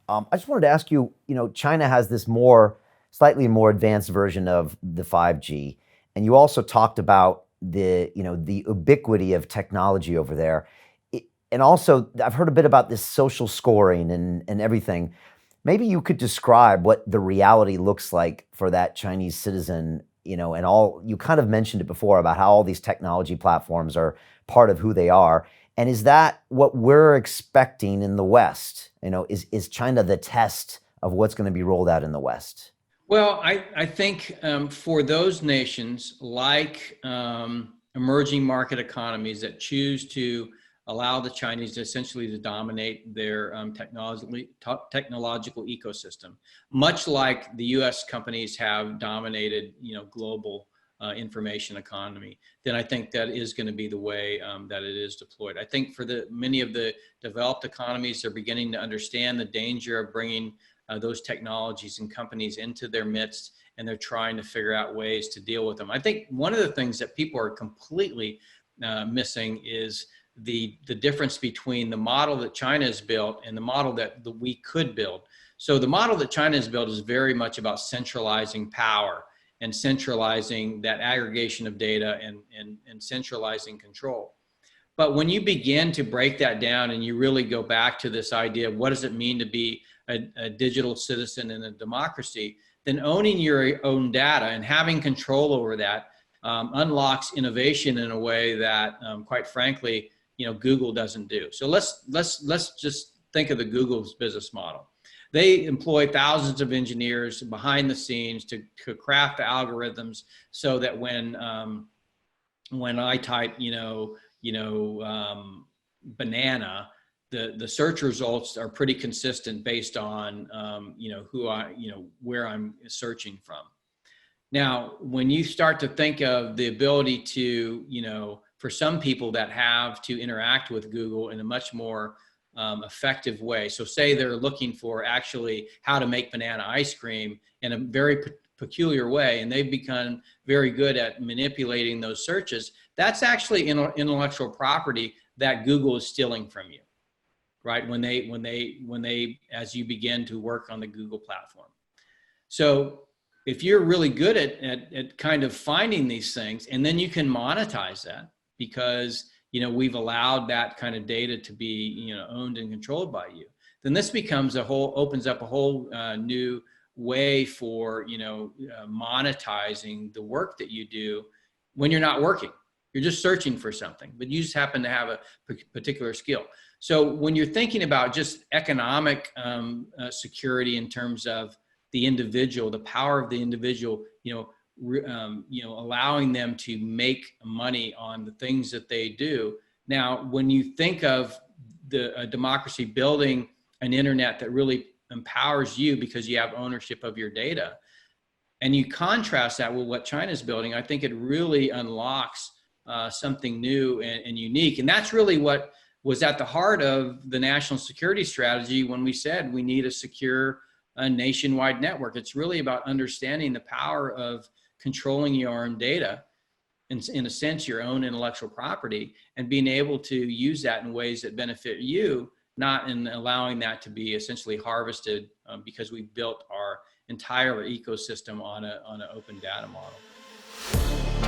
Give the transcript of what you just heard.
I just wanted to ask you, China has this slightly more advanced version of the 5G, and you also talked about the ubiquity of technology over there. And also, I've heard a bit about this social scoring and everything. Maybe you could describe what the reality looks like for that Chinese citizen, and all, you kind of mentioned it before about how all these technology platforms are part of who they are. And is that what we're expecting in the West? Is China the test of what's going to be rolled out in the West? Well, I think for those nations like emerging market economies that choose to allow the Chinese essentially to dominate their technological ecosystem, much like the U.S. companies have dominated, global information economy, then I think that is going to be the way that it is deployed. I think for many of the developed economies, they're beginning to understand the danger of bringing those technologies and companies into their midst, and they're trying to figure out ways to deal with them. I think one of the things that people are completely missing is the difference between the model that China has built and the model that we could build. So the model that China has built is very much about centralizing power and centralizing that aggregation of data and centralizing control. But when you begin to break that down and you really go back to this idea of what does it mean to be a digital citizen in a democracy, then owning your own data and having control over that unlocks innovation in a way that, quite frankly, Google doesn't do. So let's just think of the Google's business model. They employ thousands of engineers behind the scenes to craft the algorithms so that when I type, banana, the search results are pretty consistent based on, where I'm searching from. Now, when you start to think of the ability to, for some people that have to interact with Google in a much more effective way. So say they're looking for actually how to make banana ice cream in a very peculiar way, and they've become very good at manipulating those searches. That's actually intellectual property that Google is stealing from you, right? When they, as you begin to work on the Google platform. So if you're really good at kind of finding these things, and then you can monetize that because, we've allowed that kind of data to be, owned and controlled by you, then this opens up a whole new way for, monetizing the work that you do when you're not working. You're just searching for something, but you just happen to have a particular skill. So when you're thinking about just economic security in terms of the individual, the power of the individual, allowing them to make money on the things that they do. Now, when you think of the democracy building an internet that really empowers you because you have ownership of your data, and you contrast that with what China's building, I think it really unlocks something new and unique. And that's really what was at the heart of the national security strategy when we said we need a secure nationwide network. It's really about understanding the power of controlling your own data, in a sense, your own intellectual property, and being able to use that in ways that benefit you, not in allowing that to be essentially harvested because we built our entire ecosystem on an open data model.